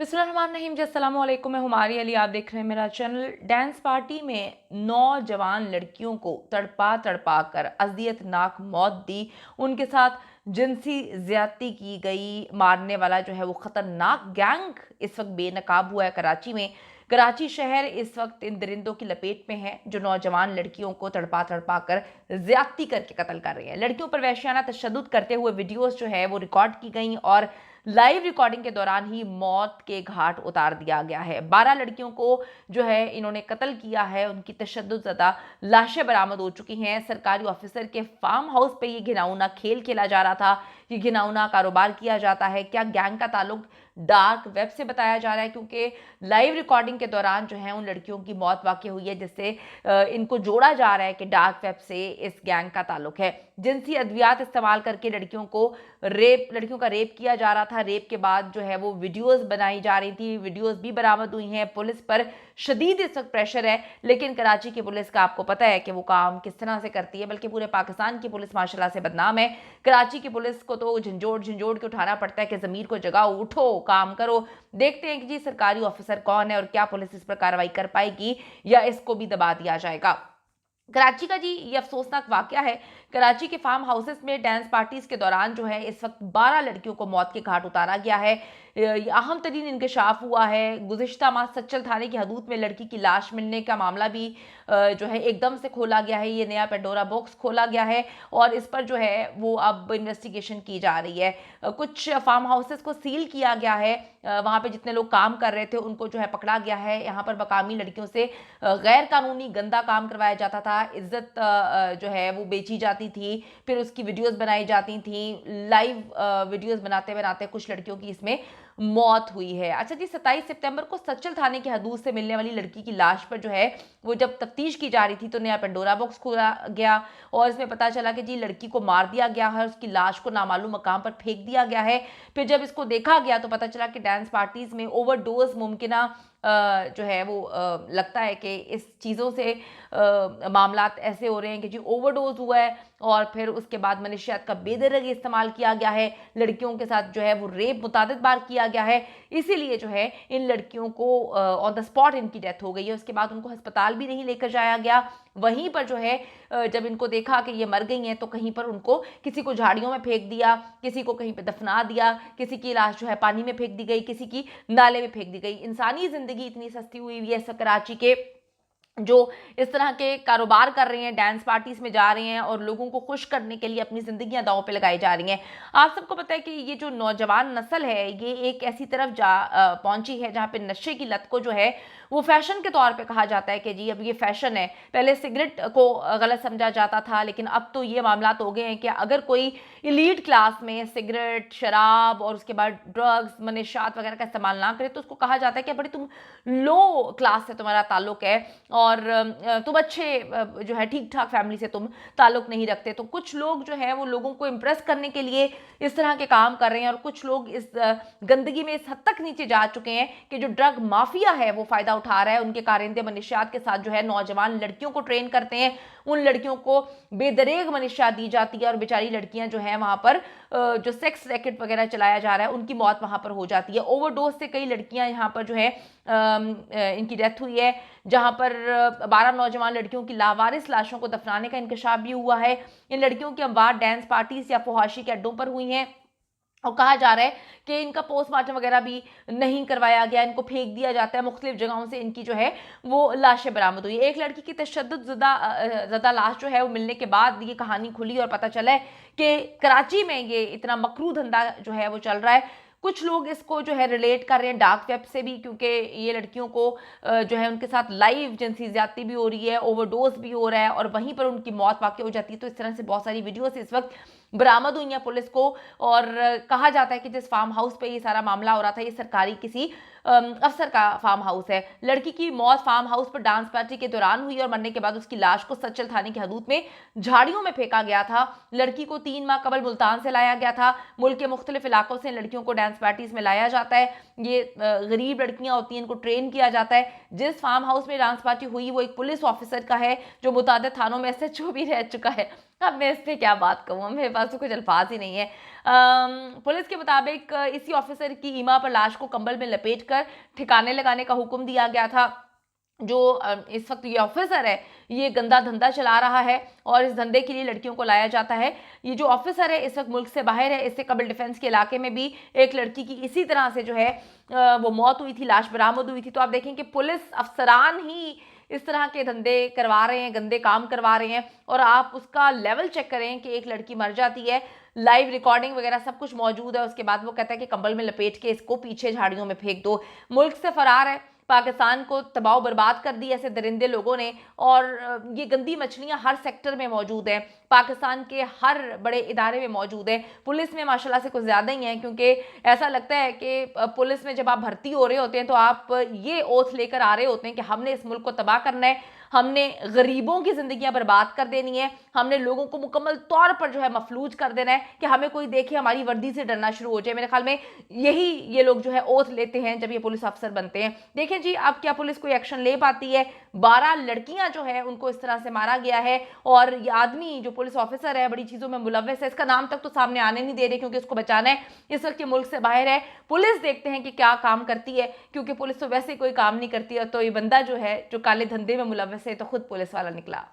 बिस्मिल्लाहिर्रहमानिर्रहीम जी, अस्सलाम वालेकुम। मैं हुमारी अली, आप देख रहे हैं मेरा चैनल। डांस पार्टी में नौजवान लड़कियों को तड़पा तड़पा कर अज़ियतनाक मौत दी, उनके साथ जिनसी ज़्यादती की गई। मारने वाला जो है वो ख़तरनाक गैंग इस वक्त बेनकाब हुआ है कराची में। कराची शहर इस वक्त इन दरिंदों की लपेट में है जो नौजवान लड़कियों को तड़पा तड़पा कर ज़्यादती करके कत्ल कर रहे हैं। लड़कियों पर वहशियाना तशद्दुद करते हुए वीडियोज़ जो है वो रिकॉर्ड की गई और लाइव रिकॉर्डिंग के दौरान ही मौत के घाट उतार दिया गया है। 12 लड़कियों को जो है इन्होंने कत्ल किया है, उनकी तशद्दुद लाशें बरामद हो चुकी हैं। सरकारी ऑफिसर के फार्म हाउस पे ये घिनौना खेल खेला जा रहा था, ये घिनौना कारोबार किया जाता है। क्या गैंग का ताल्लुक डार्क वेब से बताया जा रहा है, क्योंकि लाइव रिकॉर्डिंग के दौरान जो है उन लड़कियों की मौत वाक़ई हुई है, जिससे इनको जोड़ा जा रहा है कि डार्क वेब से इस गैंग का ताल्लुक है। जिनसी अद्वियात इस्तेमाल करके लड़कियों का रेप किया जा रहा था। रेप के बाद जो है वो वीडियोस बनाई जा रही थी, वीडियोस भी बरामद हुई हैं। पुलिस पर शदीद इस वक्त प्रेशर है, लेकिन कराची की पुलिस का आपको पता है कि वो काम किस तरह से करती है, बल्कि पूरे पाकिस्तान की पुलिस माशाल्लाह से बदनाम है। कराची की पुलिस को तो झंझोड़ झंझोड़ के उठाना पड़ता है कि ज़मीर को जगाओ, उठो, काम करो। देखते हैं कि जी सरकारी ऑफिसर कौन है और क्या पुलिस इस पर कार्रवाई कर पाएगी या इसको भी दबा दिया जाएगा। कराची का जी ये अफसोसनाक वाकया है। कराची के फार्म हाउसेस में डांस पार्टीज के दौरान जो है इस वक्त 12 लड़कियों को मौत के घाट उतारा गया है। ये अहम तरीन इंकशाफ हुआ है। गुज़िश्ता माह सच्चल थाने की हदूद में लड़की की लाश मिलने का मामला भी जो है एकदम से खोला गया है। ये नया पेंडोरा बॉक्स खोला गया है और इस पर जो है वो अब इन्वेस्टिगेशन की जा रही है। कुछ फार्म हाउसेस को सील किया गया है। वहाँ पे जितने लोग काम कर रहे थे उनको जो है पकड़ा गया है। यहाँ पर मकामी लड़कियों से गैर कानूनी गंदा काम करवाया जाता था। इज्जत जो है वो बेची जाती थी, फिर उसकी वीडियोस बनाई जाती थी। लाइव वीडियोस बनाते बनाते कुछ लड़कियों की इसमें मौत हुई है। अच्छा जी, 27 सितंबर को सच्चल थाने की हदूद से मिलने वाली लड़की की लाश पर जो है वो जब तफ्तीश की जा रही थी तो नया पेंडोरा बॉक्स खोला गया और इसमें पता चला कि जी लड़की को मार दिया गया है, उसकी लाश को नामालूम मकाम पर फेंक दिया गया है। फिर जब इसको देखा गया तो पता चला कि डांस पार्टीज में ओवरडोज मुमकिना जो है वो लगता है कि इस चीज़ों से मामलात ऐसे हो रहे हैं कि जी ओवरडोज हुआ है और फिर उसके बाद मनशियात का बेदरगी इस्तेमाल किया गया है। लड़कियों के साथ जो है वो रेप मुतादिद बार किया गया है, इसीलिए जो है इन लड़कियों को ऑन द स्पॉट इनकी डेथ हो गई है। उसके बाद उनको अस्पताल भी नहीं लेकर जाया गया। वहीं पर जो है जब इनको देखा कि ये मर गई हैं तो कहीं पर उनको किसी को झाड़ियों में फेंक दिया, किसी को कहीं पर दफना दिया, किसी की लाश जो है पानी में फेंक दी गई, किसी की नाले में फेंक दी गई। इंसानी जिंदगी इतनी सस्ती हुई हुई है कराची के जो इस तरह के कारोबार कर रहे हैं, डांस पार्टीज में जा रहे हैं और लोगों को खुश करने के लिए अपनी जिंदगियां दांव पे लगाई जा रही हैं। आप सबको पता है कि ये जो नौजवान नस्ल है ये एक ऐसी तरफ पहुंची है जहां पे नशे की लत को जो है वो फैशन के तौर पे कहा जाता है कि जी अब ये फैशन है। पहले सिगरेट को गलत समझा जाता था, लेकिन अब तो ये मामलात हो गए हैं कि अगर कोई इलीट क्लास में सिगरेट, शराब और उसके बाद ड्रग्स, मनीशात वगैरह का इस्तेमाल ना करे तो उसको कहा जाता है कि बड़ी तुम लो क्लास से तुम्हारा ताल्लुक है और तुम अच्छे जो है ठीक ठाक फैमिली से तुम ताल्लुक नहीं रखते। तो कुछ लोग जो है वो लोगों को इम्प्रेस करने के लिए इस तरह के काम कर रहे हैं और कुछ लोग इस गंदगी में इस हद तक नीचे जा चुके हैं कि जो ड्रग माफिया है वो फायदा उठा रहा है। उनके कारिंदे मनीशियात के साथ जो है नौजवान लड़कियों को ट्रेन करते हैं, उन लड़कियों को बेदरेग मनीशियात दी जाती है और बेचारी लड़कियां जो है वहां पर जो सेक्स रैकेट वगैरह चलाया जा रहा है उनकी मौत वहां पर हो जाती है। ओवरडोज से कई लड़कियां यहाँ पर जो है इनकी डेथ हुई है, जहां पर 12 नौजवान लड़कियों की लावारिस लाशों को दफनाने का इंकशाफ भी हुआ है। इन लड़कियों की अमवात डांस पार्टीज या फुहाशी के अड्डों पर हुई हैं और कहा जा रहा है कि इनका पोस्टमार्टम वगैरह भी नहीं करवाया गया, इनको फेंक दिया जाता है। मुख्तलिफ जगहों से इनकी जो है वो लाशें बरामद हुई। एक लड़की की तशद्दुद ज़दा लाश जो है वो मिलने के बाद ये कहानी खुली और पता चला है कि कराची में ये इतना मकरू धंधा जो है वो चल रहा है। कुछ लोग इसको जो है रिलेट कर रहे हैं डार्क वेब से भी, क्योंकि ये लड़कियों को जो है उनके साथ लाइव जिनसी ज्यादती भी हो रही है, ओवरडोज भी हो रहा है और वहीं पर उनकी मौत वाकई हो जाती है। तो इस तरह से बहुत सारी वीडियोस इस वक्त बरामद हुई हैं पुलिस को और कहा जाता है कि जिस फार्म हाउस पे ये सारा मामला हो रहा था ये सरकारी किसी अफसर का फार्म हाउस है। लड़की की मौत फार्म हाउस पर डांस पार्टी के दौरान हुई और मरने के बाद उसकी लाश को सच्चल थाने की हदूद में झाड़ियों में फेंका गया था। लड़की को 3 माह कबल मुल्तान से लाया गया था। मुल्क के मुख्तलिफ इलाकों से लड़कियों को डांस पार्टीज में लाया जाता है। ये गरीब लड़कियां होती हैं, इनको ट्रेन किया जाता है। जिस फार्म हाउस में डांस पार्टी हुई वो एक पुलिस ऑफिसर का है जो मुतादिद थानों में SHO भी रह चुका है। अब मैं इस पर क्या बात कहूँ, मेरे पास तो कुछ अल्फाज ही नहीं है। पुलिस के मुताबिक इसी ऑफिसर की ईमा पर लाश को कंबल में लपेटकर ठिकाने लगाने का हुक्म दिया गया था। जो इस वक्त ये ऑफिसर है ये गंदा धंधा चला रहा है और इस धंधे के लिए लड़कियों को लाया जाता है। ये जो ऑफिसर है इस वक्त मुल्क से बाहर है। इससे कबल डिफेंस के इलाके में भी एक लड़की की इसी तरह से जो है वो मौत हुई थी, लाश बरामद हुई थी। तो आप देखें कि पुलिस अफसरान ही इस तरह के धंधे करवा रहे हैं, गंदे काम करवा रहे हैं, और आप उसका लेवल चेक करें कि एक लड़की मर जाती है, लाइव रिकॉर्डिंग वगैरह सब कुछ मौजूद है। उसके बाद वो कहता है कि कंबल में लपेट के इसको पीछे झाड़ियों में फेंक दो। मुल्क से फरार है, पाकिस्तान को तबाह बर्बाद कर दी ऐसे दरिंदे लोगों ने। और ये गंदी मछलियां हर सेक्टर में मौजूद हैं, पाकिस्तान के हर बड़े इदारे में मौजूद है। पुलिस में माशाल्लाह से कुछ ज़्यादा ही है, क्योंकि ऐसा लगता है कि पुलिस में जब आप भर्ती हो रहे होते हैं तो आप ये ओथ लेकर आ रहे होते हैं कि हमने इस मुल्क को तबाह करना है, हमने गरीबों की जिंदगियां बर्बाद कर देनी है, हमने लोगों को मुकम्मल तौर पर जो है मफलूज कर देना है कि हमें कोई देखे हमारी वर्दी से डरना शुरू हो जाए। मेरे ख्याल में यही ये लोग जो है ओथ लेते हैं जब ये पुलिस अफसर बनते हैं। देखें जी, अब क्या पुलिस कोई एक्शन ले पाती है? 12 लड़कियां जो है उनको इस तरह से मारा गया है, और ये आदमी जो पुलिस ऑफिसर है बड़ी चीजों में मुलव्वस है। इसका नाम तक तो सामने आने नहीं दे रहे क्योंकि उसको बचाना है, इस वक्त ये मुल्क से बाहर है। पुलिस देखते हैं कि क्या काम करती है, क्योंकि पुलिस तो वैसे कोई काम नहीं करती है। तो ये बंदा जो है जो काले धंधे में मुलव्वस है तो खुद पुलिस वाला निकला।